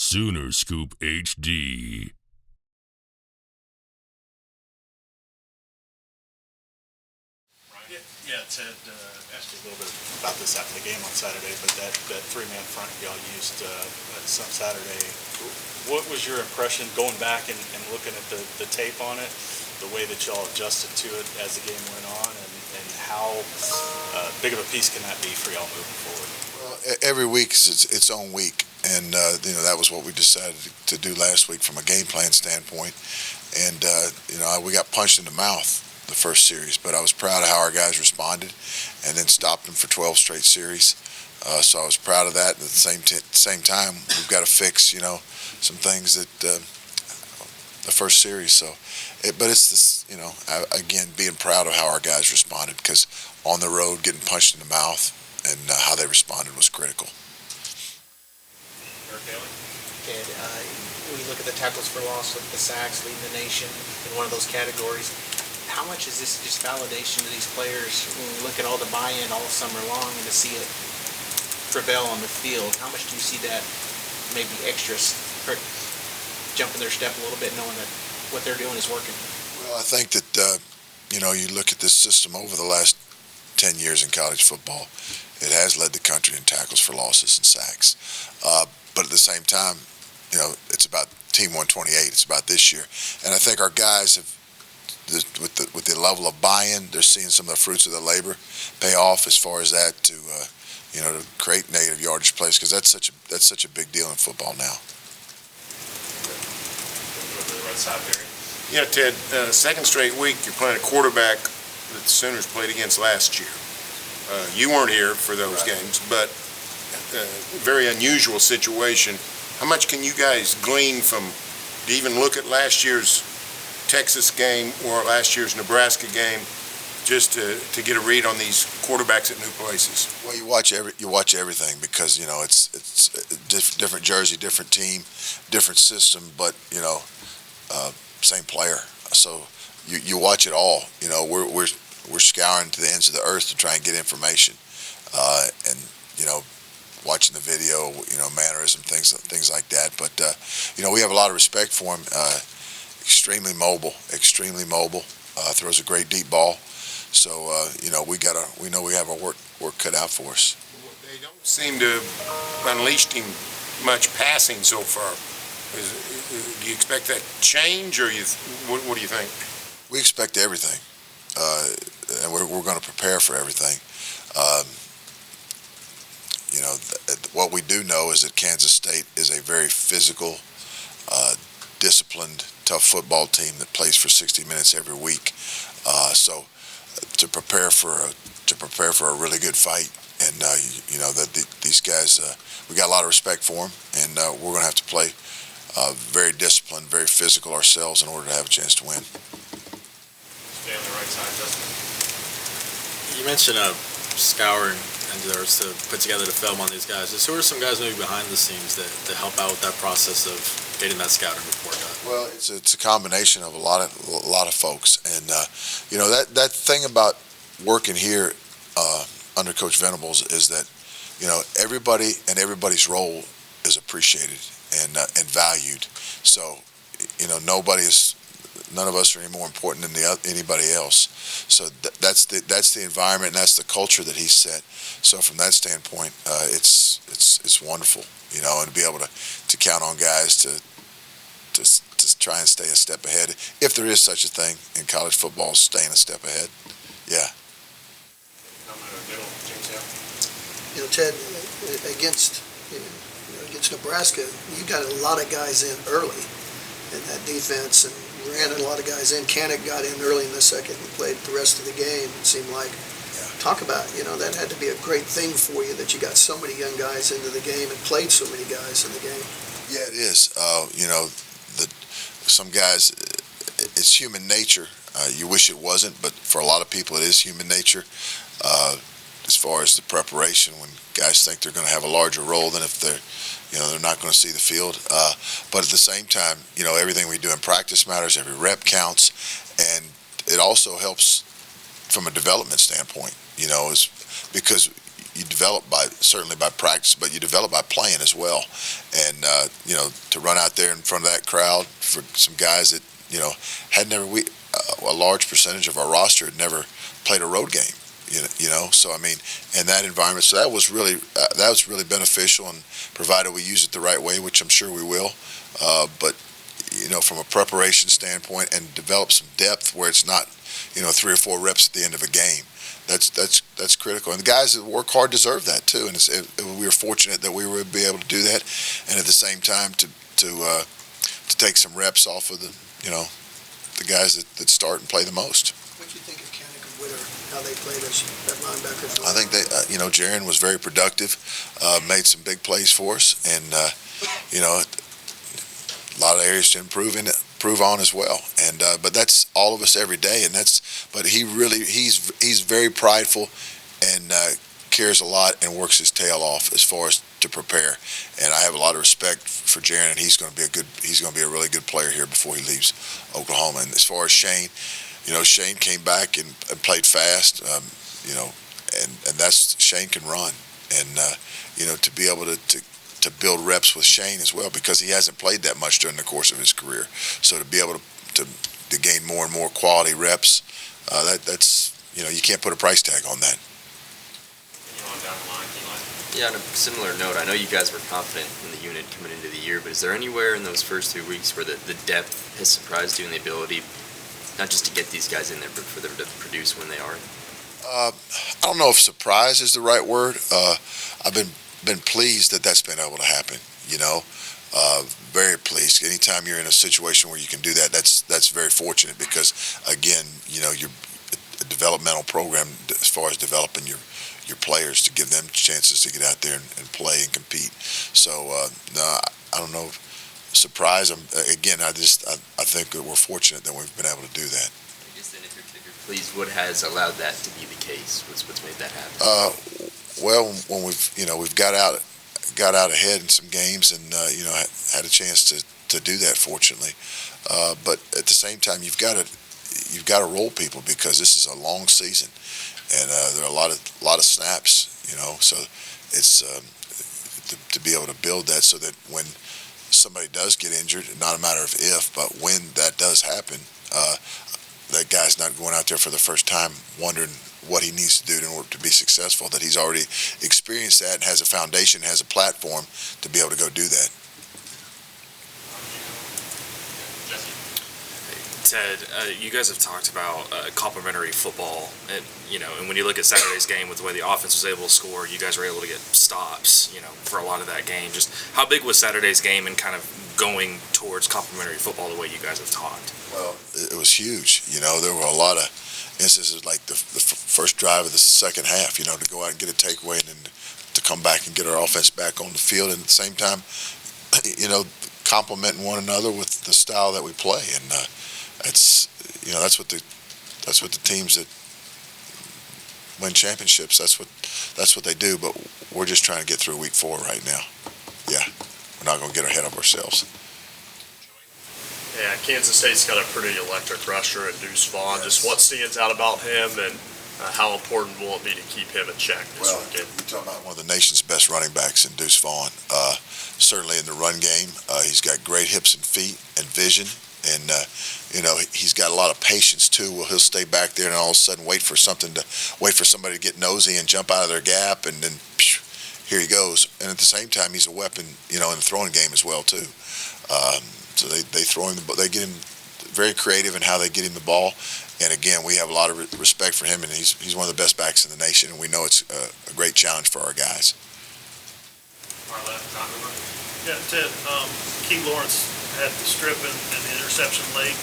Sooner Scoop HD. Yeah, Ted asked you a little bit about this after the game on Saturday, but that three-man front y'all used some Saturday. What was your impression going back and looking at the tape on it, the way that y'all adjusted to it as the game went on, and how big of a piece can that be for y'all moving forward? Well, every week is its own week, and that was what we decided to do last week from a game plan standpoint. And we got punched in the mouth the first series, but I was proud of how our guys responded, and then stopped them for 12 straight series. So I was proud of that. At the same time, we've got to fix some things that the first series. But it's this, again, being proud of how our guys responded, because on the road, getting punched in the mouth and how they responded was critical. Ted, when you look at the tackles for loss, look at the sacks, leading the nation in one of those categories, how much is this just validation to these players when you look at all the buy-in all summer long and to see it prevail on the field? How much do you see that maybe extra jumping their step a little bit, knowing that what they're doing is working? Well, I think that, you look at this system over the last 10 years in college football, it has led the country in tackles for losses and sacks. But at the same time, it's about Team 128. It's about this year. And I think our guys have, with the level of buy-in, they're seeing some of the fruits of their labor pay off as far as that to create negative yardage plays, because that's such a big deal in football now. Yeah, Ted, second straight week you're playing a quarterback that the Sooners played against last year. You weren't here for those games, but very unusual situation. How much can you guys glean from, do you even look at last year's Texas game or last year's Nebraska game, just to get a read on these quarterbacks at new places? Well, you watch everything, because it's different jersey, different team, different system, but same player. So you watch it all. We're scouring to the ends of the earth to try and get information, and watching the video, mannerism, things like that. But we have a lot of respect for him. Extremely mobile, throws a great deep ball. So we know we have our work cut out for us. They don't seem to have unleashed him much passing so far. Do you expect that to change, or what do you think? We expect everything, and we're going to prepare for everything. What we do know is that Kansas State is a very physical, disciplined, tough football team that plays for 60 minutes every week. So to prepare for a really good fight, and these guys, we got a lot of respect for them, and we're going to have to play very disciplined, very physical ourselves in order to have a chance to win. Stay on the right side, Justin. You mentioned scouring and to put together the film on these guys. Who are some guys maybe behind the scenes that help out with that process of getting that scouting report done? Well, it's a combination of a lot of folks, and that thing about working here under Coach Venables is that everybody and everybody's role is appreciated and valued. So none of us are any more important than anybody else. So that's the environment, and that's the culture that he's set. So from that standpoint, it's wonderful, and to be able to count on guys to try and stay a step ahead, if there is such a thing in college football, staying a step ahead. Yeah. Ted, against Nebraska, you got a lot of guys in early in that defense, and ran a lot of guys in. Kanek got in early in the second and played the rest of the game, it seemed like. Yeah. Talk about, that had to be a great thing for you, that you got so many young guys into the game and played so many guys in the game. Yeah, it is. Some guys, it's human nature. You wish it wasn't, but for a lot of people it is human nature. As far as the preparation, when guys think they're going to have a larger role than if they're not going to see the field. But at the same time, everything we do in practice matters. Every rep counts, and it also helps from a development standpoint. Is because you develop certainly by practice, but you develop by playing as well. And to run out there in front of that crowd for some guys that a large percentage of our roster had never played a road game. So I mean, in that environment, so that was really beneficial, and provided we use it the right way, which I'm sure we will. But from a preparation standpoint, and develop some depth where it's not 3 or 4 reps at the end of a game. That's critical, and the guys that work hard deserve that too. And we were fortunate that we would be able to do that, and at the same time to take some reps off of the guys that start and play the most. What do you think of Kannick and Witter, how they played as that linebacker? I think they, Jaron was very productive, made some big plays for us, and a lot of areas to improve on as well. And but that's all of us every day, but he's very prideful and cares a lot and works his tail off as far as to prepare. And I have a lot of respect for Jaron, and he's going to be a really good player here before he leaves Oklahoma. And as far as Shane, Shane came back and played fast, and Shane can run, and to be able to build reps with Shane as well, because he hasn't played that much during the course of his career. So to be able to gain more and more quality reps, that's you can't put a price tag on that. Yeah, on a similar note, I know you guys were confident in the unit coming into the year, but is there anywhere in those first 2 weeks where the depth has surprised you and the ability, not just to get these guys in there, but for them to produce when they are? I don't know if surprise is the right word. I've been pleased that's been able to happen. Very pleased. Anytime you're in a situation where you can do that, that's very fortunate, because again, you're a developmental program as far as developing your players to give them chances to get out there and play and compete. So no, I don't know. Surprise. I think that we're fortunate that we've been able to do that. I guess then, if you're pleased, what has allowed that to be the case? What's made that happen? Well, when we've got out ahead in some games, and had a chance to do that, fortunately. But at the same time, you've got to roll people, because this is a long season, and there are a lot of snaps. So it's to be able to build that, so that when somebody does get injured, not a matter of if, but when that does happen, that guy's not going out there for the first time wondering what he needs to do in order to be successful, that he's already experienced that and has a foundation, has a platform to be able to go do that. Ted, you guys have talked about complementary football, and and when you look at Saturday's game with the way the offense was able to score, you guys were able to get stops, for a lot of that game. Just how big was Saturday's game and kind of going towards complementary football the way you guys have talked? Well, it was huge. There were a lot of instances, like the first drive of the second half, to go out and get a takeaway, and then to come back and get our offense back on the field, and at the same time, complementing one another with the style that we play. And that's what the teams that win championships, that's what they do. But we're just trying to get through week 4 right now. Yeah, we're not going to get ahead of ourselves. Yeah, Kansas State's got a pretty electric rusher in Deuce Vaughn. Yes. Just what stands out about him, and how important will it be to keep him in check this weekend? You're talking about one of the nation's best running backs in Deuce Vaughn. Certainly in the run game, he's got great hips and feet and vision. And he's got a lot of patience too. Well, he'll stay back there and all of a sudden wait for somebody to get nosy and jump out of their gap, and then here he goes. And at the same time, he's a weapon, in the throwing game as well too. So they throw him they get him very creative in how they get him the ball. And again, we have a lot of respect for him, and he's one of the best backs in the nation, and we know it's a great challenge for our guys. Yeah, Ted, Key Lawrence had the strip and the interception late.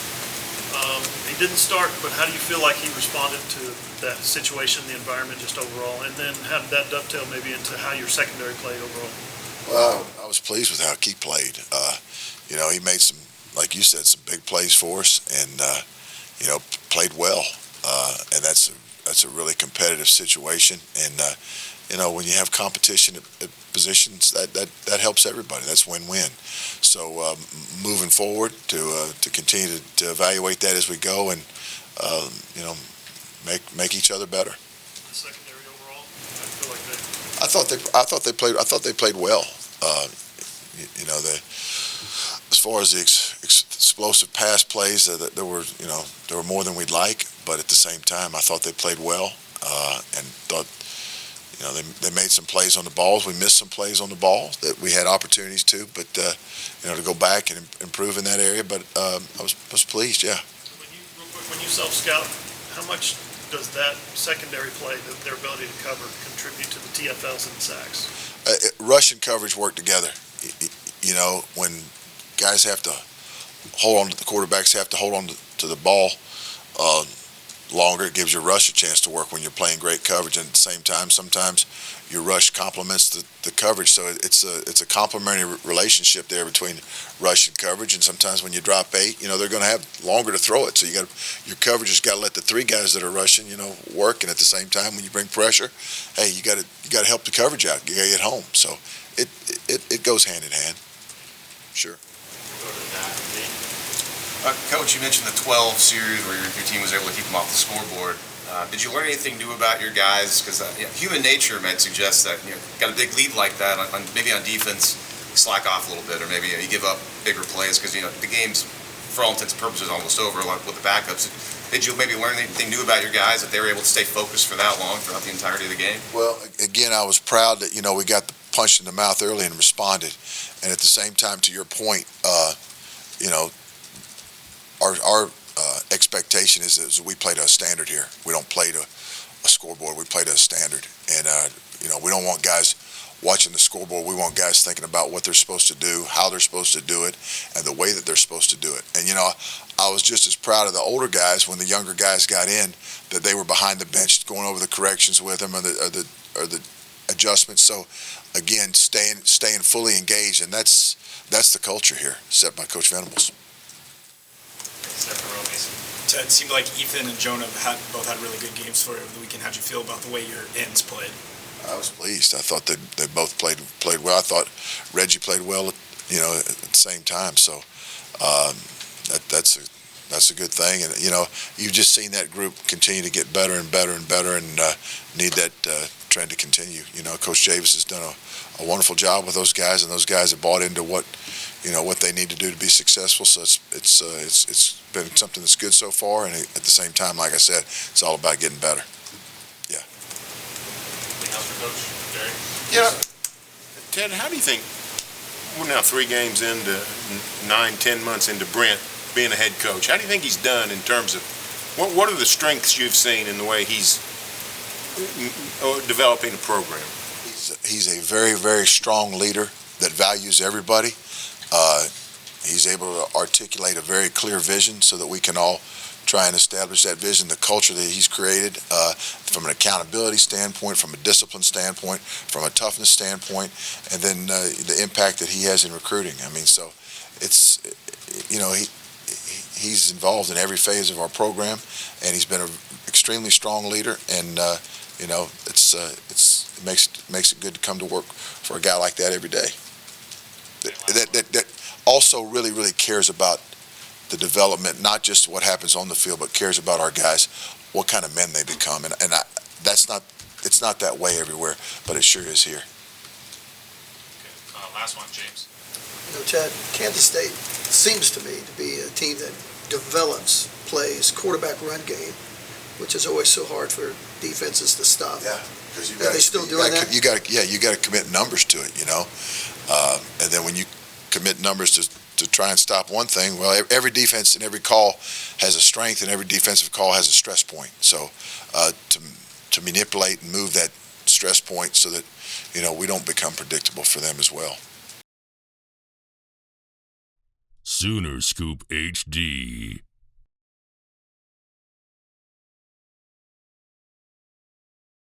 He didn't start, but how do you feel like he responded to that situation, the environment just overall? And then how did that dovetail maybe into how your secondary played overall? Well, I was pleased with how Key played. He made some, like you said, some big plays for us, and played well. And that's a really competitive situation. And when you have competition at positions, that helps everybody. That's win-win. So moving forward to continue to evaluate that as we go, and make each other better. The secondary overall, I feel like thought they played well. As far as the explosive pass plays, there were more than we'd like, but at the same time, I thought they played well, and thought, they made some plays on the balls. We missed some plays on the ball that we had opportunities to, but to go back and improve in that area. But I was pleased, yeah. When you self-scout, how much does that secondary play, their ability to cover, contribute to the TFLs and the sacks? Rush and coverage work together. When guys have to hold on to the quarterbacks have to hold on to the ball longer, it gives your rush a chance to work when you're playing great coverage. And at the same time, sometimes your rush complements the coverage. So it's a complementary relationship there between rush and coverage. And sometimes when you drop 8, they're going to have longer to throw it. So your coverage has got to let the 3 guys that are rushing, work. And at the same time, when you bring pressure, hey, you got to help the coverage out. You got to get home. So it goes hand in hand. Sure. Coach, you mentioned the 12 series where your team was able to keep them off the scoreboard. Did you learn anything new about your guys? Because human nature might suggest that got a big lead like that, maybe on defense, you slack off a little bit, or maybe you give up bigger plays because the game's, for all intents and purposes, almost over with the backups. Did you maybe learn anything new about your guys, that they were able to stay focused for that long throughout the entirety of the game? Well, again, I was proud that we got the punch in the mouth early and responded, and at the same time, to your point, our expectation is that we play to a standard here. We don't play to a scoreboard. We play to a standard. And, we don't want guys watching the scoreboard. We want guys thinking about what they're supposed to do, how they're supposed to do it, and the way that they're supposed to do it. And, I was just as proud of the older guys when the younger guys got in, that they were behind the bench going over the corrections with them or the adjustments. So, again, staying fully engaged, and that's the culture here, set by Coach Venables. Ted, it seemed like Ethan and Jonah both had really good games for you over the weekend. How'd you feel about the way your ends played? I was pleased. I thought they both played well. I thought Reggie played well, at the same time. So that's a good thing. And you've just seen that group continue to get better and better and better, and need that trend to continue. Coach Javis has done a wonderful job with those guys, and those guys have bought into what they need to do to be successful. So it's been something that's good so far, and at the same time, like I said, it's all about getting better. Yeah. Anything else for Coach Jerry? Yeah. Ted, how do you think, we're now 3 games into 9-10 months into Brent being a head coach, how do you think he's done in terms of, what are the strengths you've seen in the way he's developing a program? He's a very, very strong leader that values everybody. He's able to articulate a very clear vision so that we can all try and establish that vision, the culture that he's created, from an accountability standpoint, from a discipline standpoint, from a toughness standpoint, and then the impact that he has in recruiting. I mean, so it's, he's involved in every phase of our program, and he's been an extremely strong leader, and it makes it good to come to work for a guy like that every day. That also really, really cares about the development, not just what happens on the field, but cares about our guys, what kind of men they become. And it's not that way everywhere, but it sure is here. Okay. Last one, James. Chad, Kansas State seems to me to be a team that develops plays, quarterback run game, which is always so hard for defenses to stop. Yeah, because Are they still doing that? You got to commit numbers to it, and then when you commit numbers to try and stop one thing, well, every defense and every call has a strength, and every defensive call has a stress point. So to manipulate and move that stress point so that we don't become predictable for them as well. Sooner Scoop HD.